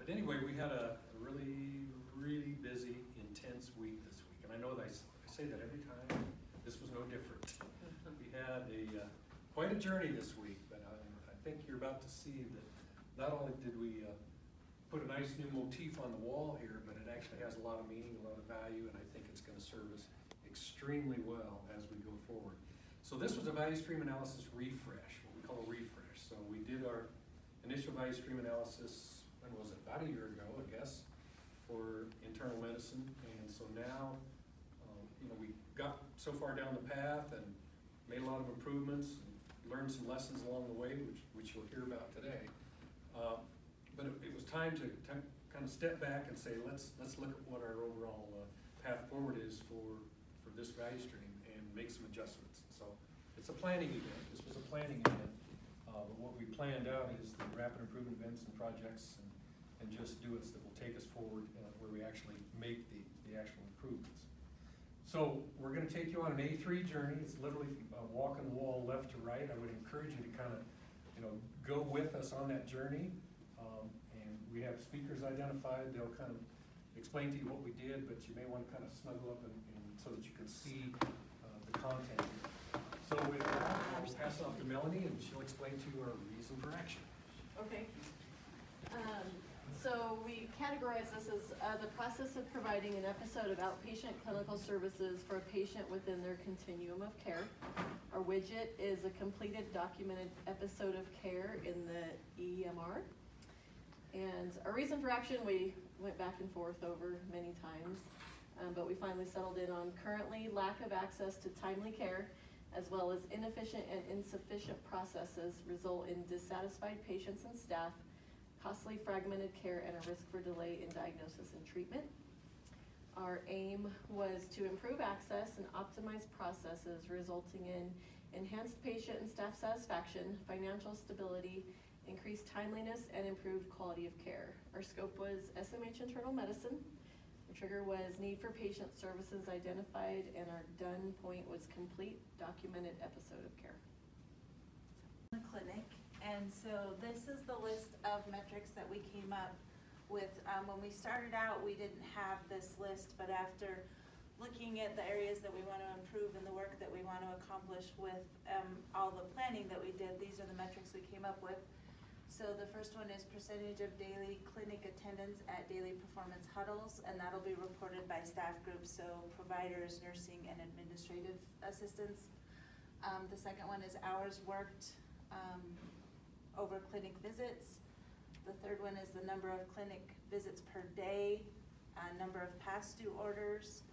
But anyway, we had a really, really busy, intense week this week. And I know that I say that every time. This was no different. We had quite a journey this week, but I think you're about to see that not only did we put a nice new motif on the wall here, but it actually has a lot of meaning, a lot of value, and I think it's going to serve us extremely well as we go forward. So this was a value stream analysis refresh, what we call a refresh. So we did our initial value stream analysis, when was it? About a year ago, I guess, for internal medicine. And so now, we got so far down the path and made a lot of improvements and learned some lessons along the way, which you'll hear about today. But it was time to kind of step back and say, let's look at what our overall path forward is for this value stream and make some adjustments. So it's a planning event. This was a planning event. But what we planned out is the rapid improvement events and projects and just do it that will take us forward where we actually make the actual improvements. So we're going to take you on an A3 journey. It's literally walking the wall left to right. I would encourage you to kind of, go with us on that journey. And we have speakers identified. They'll kind of explain to you what we did, but you may want to kind of snuggle up and so that you can see the content. So with that, I'll pass it off to Melanie, and she'll explain to you our reason for action. Okay. So we categorize this as the process of providing an episode of outpatient clinical services for a patient within their continuum of care. Our widget is a completed documented episode of care in the EMR. And our reason for action, we went back and forth over many times, but we finally settled in on currently lack of access to timely care, as well as inefficient and insufficient processes result in dissatisfied patients and staff, costly fragmented care, and a risk for delay in diagnosis and treatment. Our aim was to improve access and optimize processes, resulting in enhanced patient and staff satisfaction, financial stability, increased timeliness, and improved quality of care. Our scope was SMH internal medicine. The trigger was need for patient services identified, and our done point was complete documented episode of care. The clinic, and so this is the list of metrics that we came up with. When we started out, we didn't have this list, but after looking at the areas that we want to improve and the work that we want to accomplish with all the planning that we did, these are the metrics we came up with. So the first one is percentage of daily clinic attendance at daily performance huddles, and that'll be reported by staff groups, so providers, nursing, and administrative assistants. The second one is hours worked over clinic visits. The third one is the number of clinic visits per day, number of past due orders,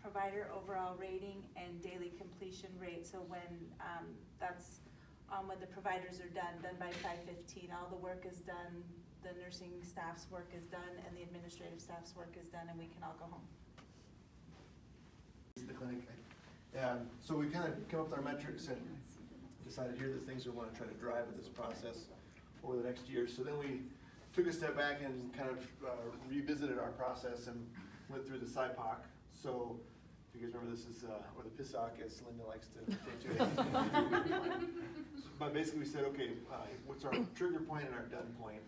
provider overall rating, and daily completion rate. So when that's when the providers are done by 5:15, all the work is done, the nursing staff's work is done, and the administrative staff's work is done, and we can all go home. The clinic. So we kind of came up with our metrics and decided here are the things we want to try to drive in this process over the next year. So then we took a step back and kind of revisited our process and went through the SIPOC. So if you guys remember, this is, or the PISOC, as Linda likes to refer to it. But basically we said, okay, what's our trigger point and our done point,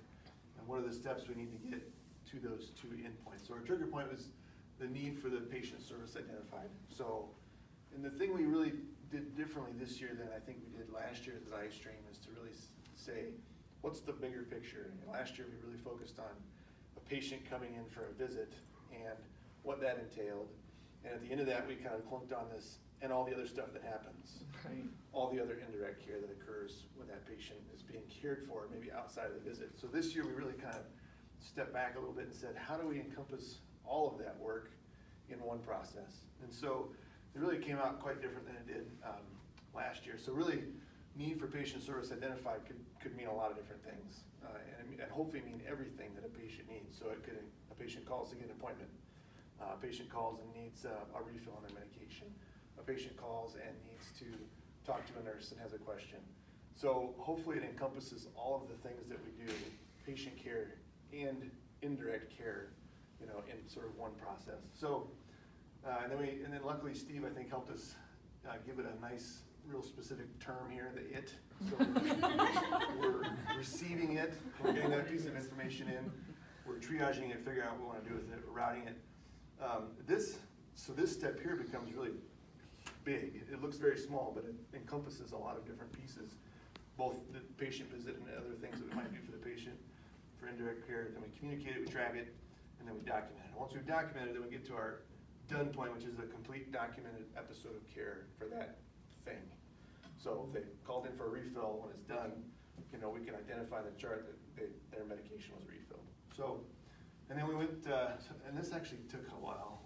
and what are the steps we need to get to those two endpoints. So our trigger point was the need for the patient service identified. So, and the thing we really did differently this year than I think we did last year at the value stream is to really say, what's the bigger picture? And last year we really focused on a patient coming in for a visit and what that entailed. And at the end of that, we kind of clunked on this and all the other stuff that happens. Right. All the other indirect care that occurs when that patient is being cared for, maybe outside of the visit. So this year we really kind of stepped back a little bit and said, how do we encompass all of that work in one process? And so it really came out quite different than it did last year. So really, need for patient service identified could mean a lot of different things, and hopefully mean everything that a patient needs. So it could, a patient calls to get an appointment. A patient calls and needs a refill on their medication. A patient calls and needs to talk to a nurse and has a question. So hopefully it encompasses all of the things that we do, patient care and indirect care, in sort of one process. So, and then luckily Steve, I think, helped us give it a nice, real specific term here, the IT. So we're receiving it, we're getting that piece of information in. we're triaging it, figuring out what we want to do with it, we're routing it. So this step here becomes really big. It looks very small, but it encompasses a lot of different pieces, both the patient visit and other things that we might do for the patient for indirect care. Then we communicate it, we track it, and then we document it. Once we've documented it, then we get to our done point, which is a complete documented episode of care for that thing. So if they called in for a refill, when it's done, we can identify the chart that their medication was refilled. So, and then we went, and this actually took a while.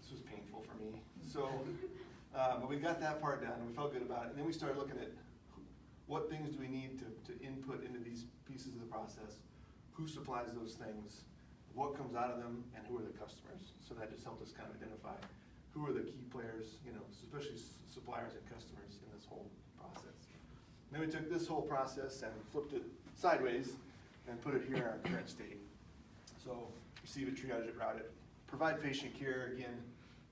This was painful for me. So, but we got that part done, and we felt good about it. And then we started looking at what things do we need to input into these pieces of the process, who supplies those things, what comes out of them, and who are the customers. So that just helped us kind of identify who are the key players, especially suppliers and customers in this whole process. And then we took this whole process and flipped it sideways and put it here in our current state. So receive it, triage it, route it, provide patient care. Again,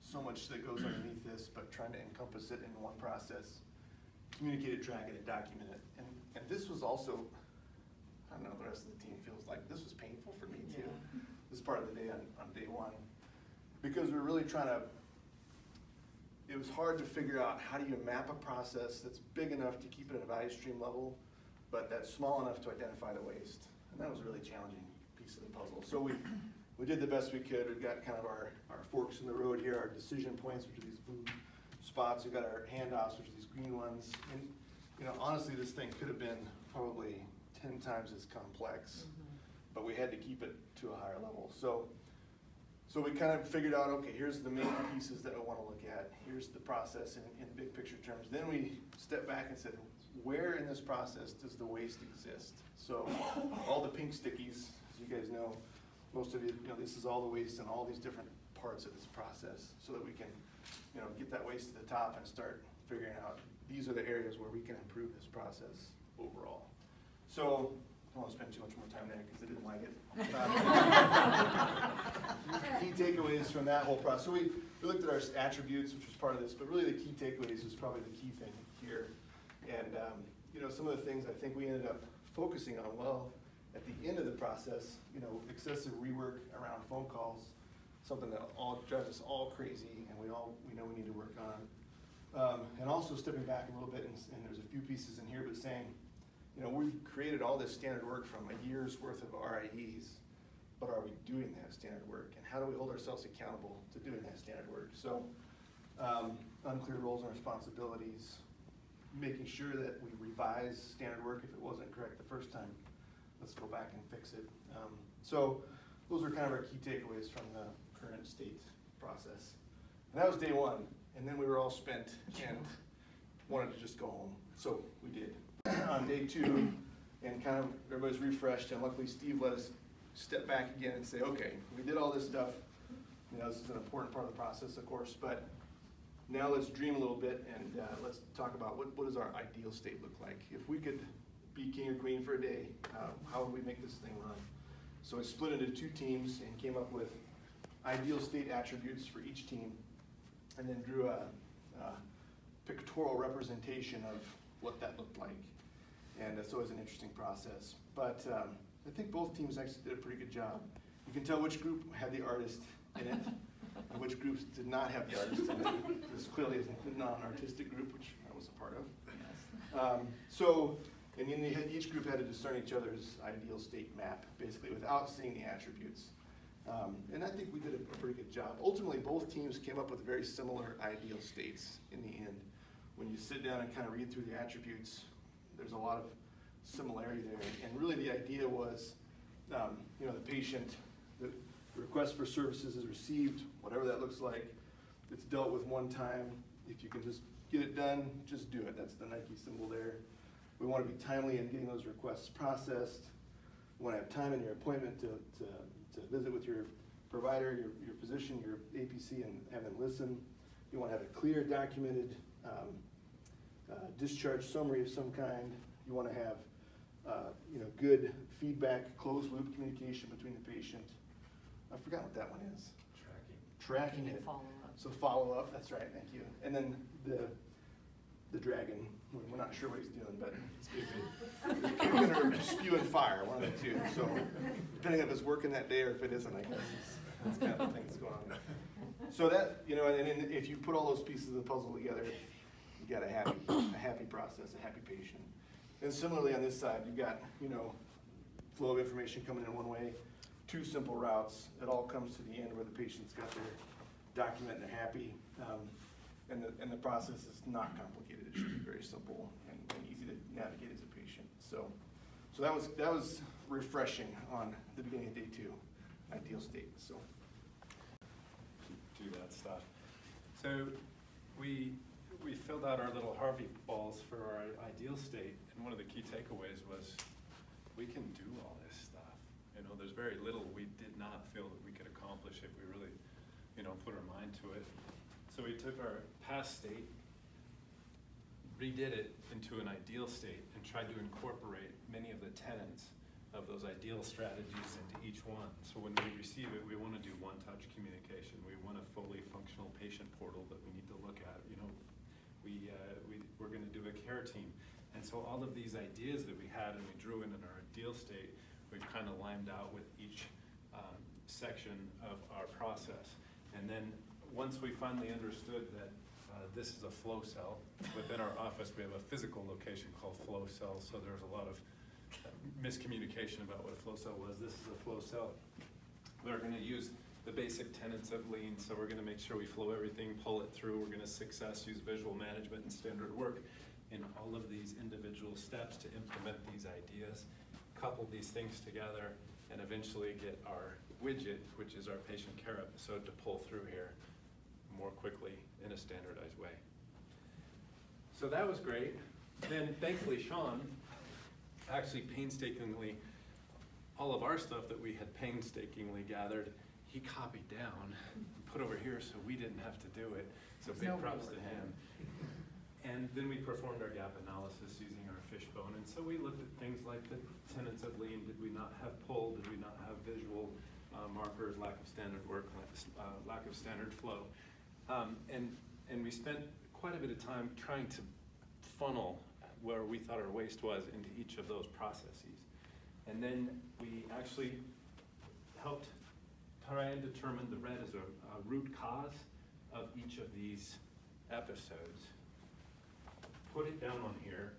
so much that goes underneath this, but trying to encompass it in one process. Communicate it, track it, and document it. And this was also, I don't know, the rest of the team feels like this was painful for me too. Yeah. This part of the day on day one. Because we're really trying to, it was hard to figure out how do you map a process that's big enough to keep it at a value stream level, but that's small enough to identify the waste. And that was a really challenging piece of the puzzle. So we did the best we could. We've got kind of our forks in the road here, our decision points, which are these blue spots. We've got our handoffs, which are these green ones. And honestly, this thing could have been probably 10 times as complex, but we had to keep it to a higher level. So we kind of figured out, okay, here's the main pieces that I want to look at. Here's the process in big picture terms. Then we stepped back and said, where in this process does the waste exist? So all the pink stickies, as you guys know, most of you, this is all the waste in all these different parts of this process, so that we can, get that waste to the top and start figuring out these are the areas where we can improve this process overall. So I don't want to spend too much more time there because I didn't like it. Key takeaways from that whole process. So we looked at our attributes, which was part of this, but really the key takeaways is probably the key thing here. And some of the things I think we ended up focusing on, well, at the end of the process, excessive rework around phone calls, something that all drives us all crazy, and we know we need to work on. And also stepping back a little bit, and there's a few pieces in here, but saying, we've created all this standard work from a year's worth of RIEs, but are we doing that standard work? And how do we hold ourselves accountable to doing that standard work? So, unclear roles and responsibilities, making sure that we revise standard work if it wasn't correct the first time. Let's go back and fix it. So those are kind of our key takeaways from the current state process. And that was day one. And then we were all spent and wanted to just go home. So we did. On day two, and kind of everybody's refreshed, and luckily Steve let us step back again and say, okay, we did all this stuff. This is an important part of the process, of course, but now let's dream a little bit and let's talk about what does our ideal state look like. If we could be king or queen for a day, how would we make this thing run? So I split into two teams and came up with ideal state attributes for each team, and then drew a pictorial representation of what that looked like. And it's always an interesting process. But I think both teams actually did a pretty good job. You can tell which group had the artist in it, and which groups did not have the artist in it. This clearly is a non-artistic group, which I was a part of. And then each group had to discern each other's ideal state map, basically, without seeing the attributes. And I think we did a pretty good job. Ultimately, both teams came up with very similar ideal states in the end. When you sit down and kind of read through the attributes, there's a lot of similarity there. And really the idea was, the patient, the request for services is received, whatever that looks like. It's dealt with one time. If you can just get it done, just do it. That's the Nike symbol there. We want to be timely in getting those requests processed. We want to have time in your appointment to visit with your provider, your physician, your APC, and have them listen. You want to have a clear, documented discharge summary of some kind. You want to have good feedback, closed loop communication between the patient. I forgot what that one is. Tracking it. Follow up. So follow up, that's right, thank you. And then the dragon, we're not sure what he's doing, but it's good. or spewing fire, one of the two. So depending if it's working that day or if it isn't, I guess that's kind of the thing that's going on. So that, you know, and then if you put all those pieces of the puzzle together, you got a happy process, a happy patient. And similarly on this side, you've got, you know, flow of information coming in one way, 2 simple routes. It all comes to the end where the patient's got their document and they're happy. And the process is not complicated. It should be very simple and easy to navigate as a patient. So that was refreshing on the beginning of day 2, ideal state. So do that stuff. So we filled out our little Harvey balls for our ideal state, and one of the key takeaways was we can do all this stuff. You know, there's very little we did not feel that we could accomplish if we really, you know, put our mind to it. So we took our past state, redid it into an ideal state, and tried to incorporate many of the tenets of those ideal strategies into each one. So when we receive it, we want to do one-touch communication. We want a fully functional patient portal that we need to look at. You know, we're going to do a care team. And so all of these ideas that we had and we drew in our ideal state, we've kind of limed out with each section of our process. And then once we finally understood that this is a flow cell, within our office we have a physical location called flow cell, so there's a lot of miscommunication about what a flow cell was. This is a flow cell. We're going to use the basic tenets of lean, so we're going to make sure we flow everything, pull it through. We're going to success use visual management and standard work in all of these individual steps to implement these ideas, couple these things together, and eventually get our widget, which is our patient care episode, to pull through here more quickly in a standardized way. So that was great. Then thankfully Sean actually painstakingly, all of our stuff that we had painstakingly gathered, he copied down, put over here so we didn't have to do it. So big props to him. And then we performed our gap analysis using our fishbone. And so we looked at things like the tenets of lean. Did we not have pull? Did we not have visual markers, lack of standard work, lack of standard flow? And we spent quite a bit of time trying to funnel where we thought our waste was into each of those processes. And then we actually helped try and determine the red as a root cause of each of these episodes. Put it down on here,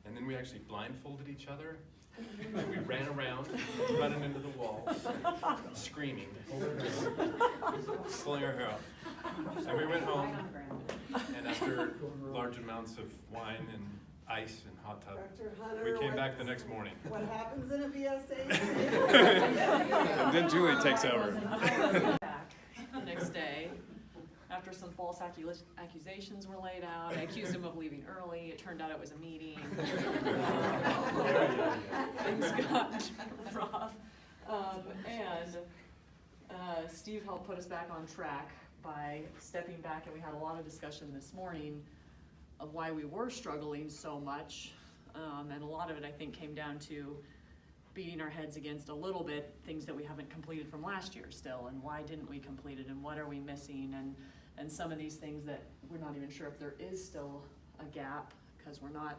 and then we actually blindfolded each other. And we ran around, running into the walls, screaming, pulling our hair out. And we went home, and after large amounts of wine and ice and hot tub, Dr. Hunter, we came back the next morning. What happens in a VSA? And then Julie takes over. Back the next day, after some false accusations were laid out. I accused him of leaving early. It turned out it was a meeting. Things got rough. Steve helped put us back on track by stepping back, and we had a lot of discussion this morning of why we were struggling so much. And a lot of it, I think, came down to beating our heads against a little bit things that we haven't completed from last year still, and why didn't we complete it, and what are we missing, and some of these things that we're not even sure if there is still a gap, because we're not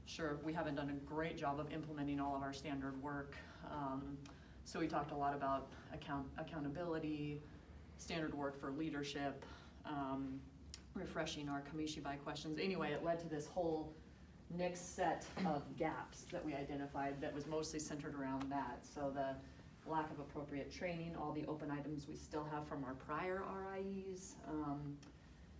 sure, we haven't done a great job of implementing all of our standard work. So we talked a lot about accountability, standard work for leadership, refreshing our Kamishibai questions. Anyway, it led to this whole next set of gaps that we identified that was mostly centered around that. So the lack of appropriate training, all the open items we still have from our prior RIEs,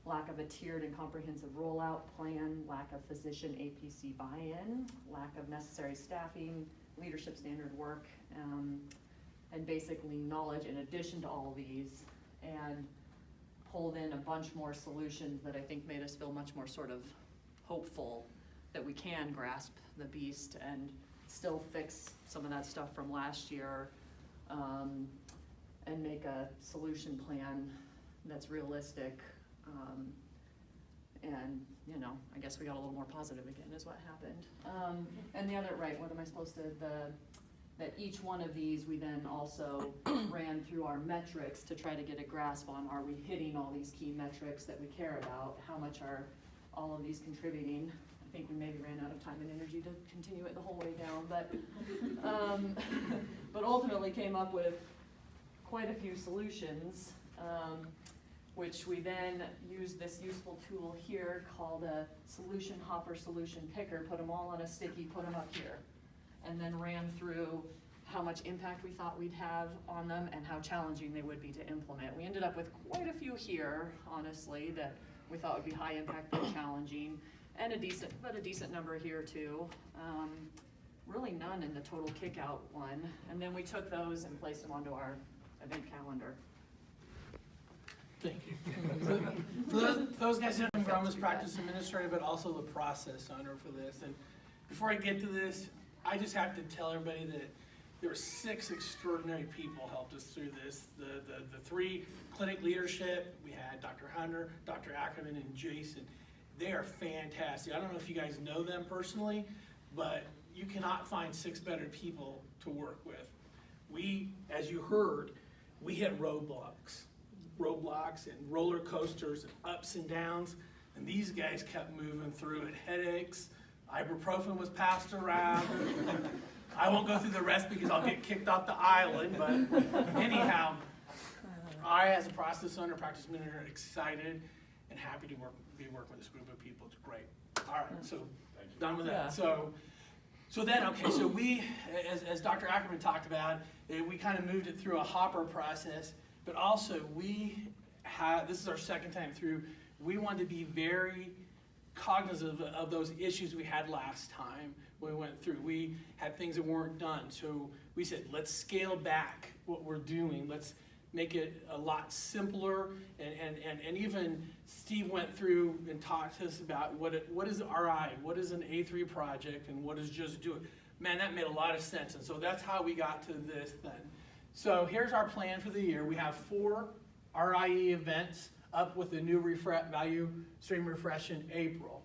lack of a tiered and comprehensive rollout plan, lack of physician APC buy-in, lack of necessary staffing, leadership standard work, and basically knowledge in addition to all these, and pulled in a bunch more solutions that I think made us feel much more sort of hopeful that we can grasp the beast and still fix some of that stuff from last year, and make a solution plan that's realistic. And you know, I guess we got a little more positive again is what happened. And the other, right, what am I supposed to, that each one of these we then also ran through our metrics to try to get a grasp on, are we hitting all these key metrics that we care about? How much are all of these contributing? I think we maybe ran out of time and energy to continue it the whole way down, but, but ultimately came up with quite a few solutions, which we then used this useful tool here called a solution hopper, solution picker, put them all on a sticky, put them up here, and then ran through how much impact we thought we'd have on them and how challenging they would be to implement. We ended up with quite a few here, honestly, that we thought would be high impact but challenging, and a decent number here too. Really none in the total kickout one, and then we took those and placed them onto our event calendar. Thank you. For those guys that I'm as practice administrator, but also the process owner for this. And before I get to this, I just have to tell everybody that there were 6 extraordinary people helped us through this. The 3 clinic leadership, we had Dr. Hunter, Dr. Ackerman, and Jason. They are fantastic. I don't know if you guys know them personally, but you cannot find 6 better people to work with. We, as you heard, we hit roadblocks and roller coasters and ups and downs, and these guys kept moving through it. Headaches, ibuprofen was passed around. I won't go through the rest because I'll get kicked off the island, but anyhow, I, as a process owner, practice manager, excited and happy to be working with this group of people. It's great. All right, so done with that. Yeah. So then, okay, so we, as Dr. Ackerman talked about, we kind of moved it through a hopper process, but also we had, this is our second time through, we wanted to be very cognizant of those issues we had last time when we went through. We had things that weren't done, so we said, let's scale back what we're doing. Let's make it a lot simpler, and even Steve went through and talked to us about what is RI, what is an A3 project, and what is Just Do It. Man, that made a lot of sense, and so that's how we got to this then. So here's our plan for the year. We have 4 RIE events up with the new value stream refresh in April.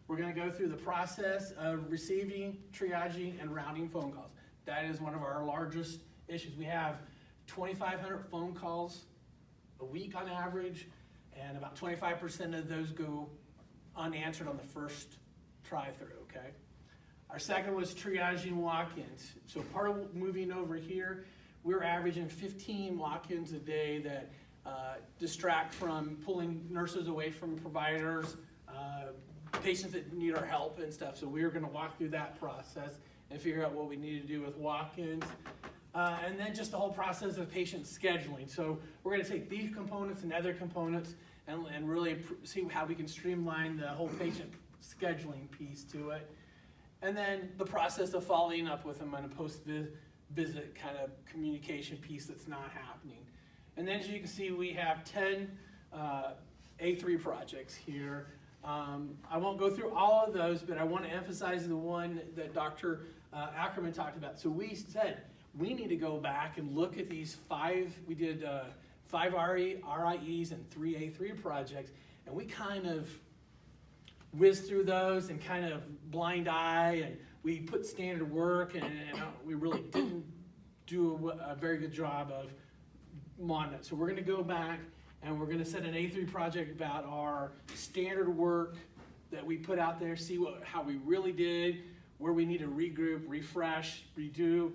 We're going to go through the process of receiving, triaging, and routing phone calls. That is one of our largest issues. We have 2,500 phone calls a week on average, and about 25% of those go unanswered on the first try-through, okay? Our second was triaging walk-ins. So part of moving over here, we're averaging 15 walk-ins a day that distract from pulling nurses away from providers, patients that need our help and stuff. So we're gonna walk through that process and figure out what we need to do with walk-ins. And then just the whole process of patient scheduling. So we're gonna take these components and other components and really see how we can streamline the whole patient scheduling piece to it. And then the process of following up with them on a post-visit kind of communication piece that's not happening. And then as you can see, we have 10 A3 projects here. I won't go through all of those, but I want to emphasize the one that Dr. Ackerman talked about. So we said, we need to go back and look at these 5, we did 5 RIEs and 3 A3 projects, and we kind of whizzed through those and kind of blind eye, and we put standard work, and we really didn't do a very good job of monitoring. So we're going to go back and we're going to set an A3 project about our standard work that we put out there, see how we really did, where we need to regroup, refresh, redo,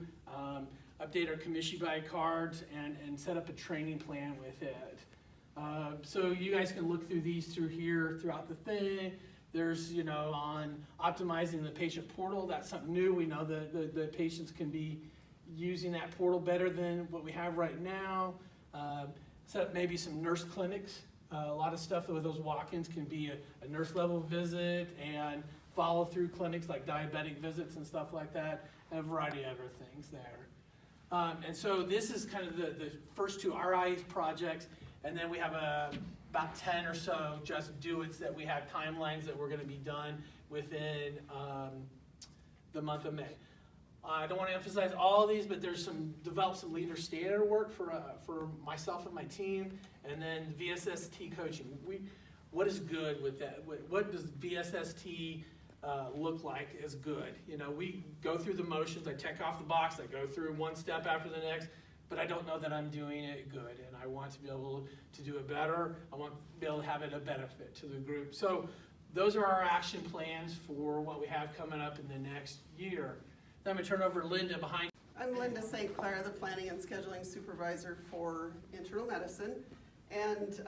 update our commission by cards, and set up a training plan with it. So you guys can look through these throughout the thing. There's, on optimizing the patient portal. That's something new. We know that the patients can be using that portal better than what we have right now. Set up maybe some nurse clinics. A lot of stuff with those walk-ins can be a nurse level visit and follow through clinics like diabetic visits and stuff like that, and a variety of other things there. And so this is kind of the first 2 RI projects, and then we have about 10 or so Just Do It's that we have timelines that we're going to be done within the month of May. I don't want to emphasize all of these, but there's develop some leader standard work for myself and my team, and then VSST coaching. What is good with that? What does VSST look like as good? We go through the motions. I check off the box. I go through one step after the next, but I don't know that I'm doing it good, and I want to be able to do it better. I want to be able to have it a benefit to the group. So those are our action plans for what we have coming up in the next year. Then I'm gonna turn over to Linda behind. I'm Linda St. Clair, the Planning and Scheduling Supervisor for Internal Medicine. And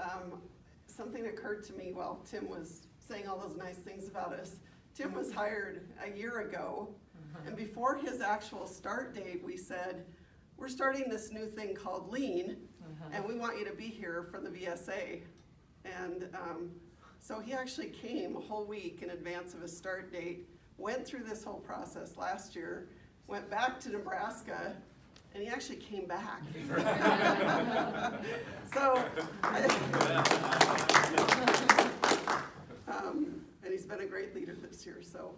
something occurred to me while Tim was saying all those nice things about us. Tim was hired a year ago, and before his actual start date, we said, we're starting this new thing called Lean, and we want you to be here for the VSA. And so he actually came a whole week in advance of his start date, went through this whole process last year, went back to Nebraska, and he actually came back. So, and he's been a great leader this year, so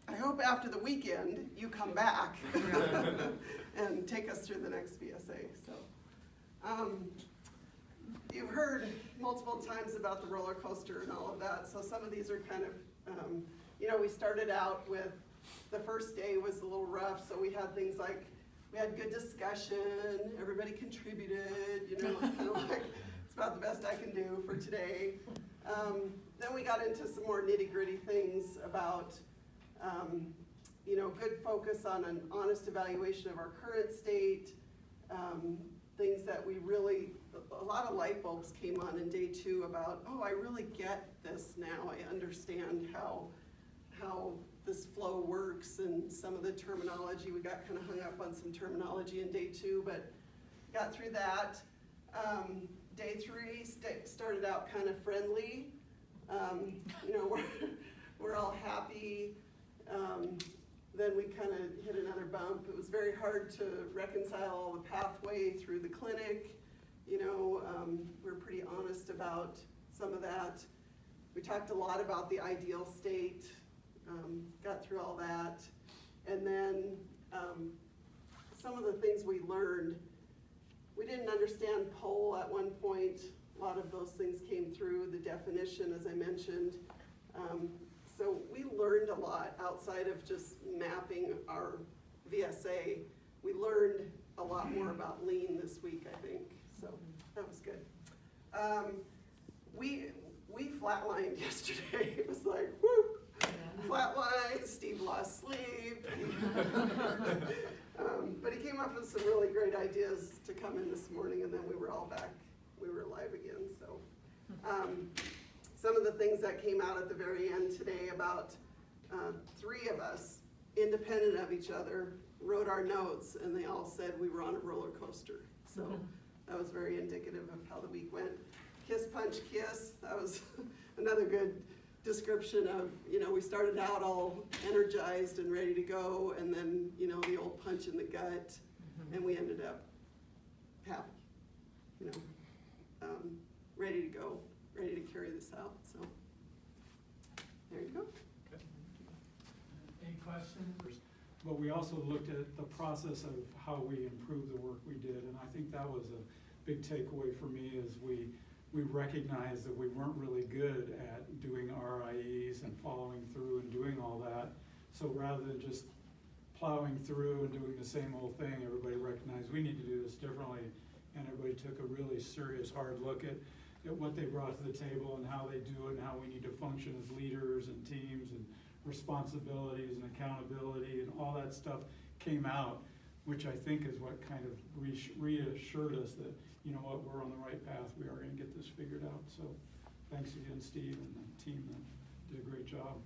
I hope after the weekend you come back and take us through the next VSA. So, you've heard multiple times about the roller coaster and all of that, so some of these are kind of, you know, we started out with, the first day was a little rough, so we had things like, we had good discussion, everybody contributed, you know, kind of like, it's about the best I can do for today. Then we got into some more nitty-gritty things about, you know, good focus on an honest evaluation of our current state, things that we really, a lot of light bulbs came on in day 2 about, oh, I really get this now, I understand how this flow works and some of the terminology. We got kind of hung up on some terminology in day 2, but got through that. Day 3 started out kind of friendly. You know, we're all happy. Then we kind of hit another bump. It was very hard to reconcile all the pathway through the clinic. You know, we're pretty honest about some of that. We talked a lot about the ideal state. Got through all that. And then some of the things we learned, we didn't understand POL at one point. A lot of those things came through, the definition, as I mentioned. So we learned a lot outside of just mapping our VSA. We learned a lot more about Lean this week, I think. So that was good. We flatlined yesterday. It was like, whoo! Flatline, Steve lost sleep. But he came up with some really great ideas to come in this morning, and then we were all back, we were live again. So some of the things that came out at the very end today about 3 of us, independent of each other, wrote our notes, and they all said we were on a roller coaster. So that was very indicative of how the week went. Kiss, punch, kiss, that was another good description of, you know, we started out all energized and ready to go, and then, you know, the old punch in the gut, and we ended up happy, you know, ready to go, ready to carry this out. So there you go. Okay. Any questions? But we also looked at the process of how we improved the work we did, and I think that was a big takeaway for me is we recognized that we weren't really good at doing RIEs and following through and doing all that. So rather than just plowing through and doing the same old thing, everybody recognized we need to do this differently, and everybody took a really serious, hard look at what they brought to the table and how they do it and how we need to function as leaders and teams and responsibilities and accountability, and all that stuff came out, which I think is what kind of reassured us that, you know what, we're on the right path, we are going to get this figured out. So thanks again, Steve and the team that did a great job.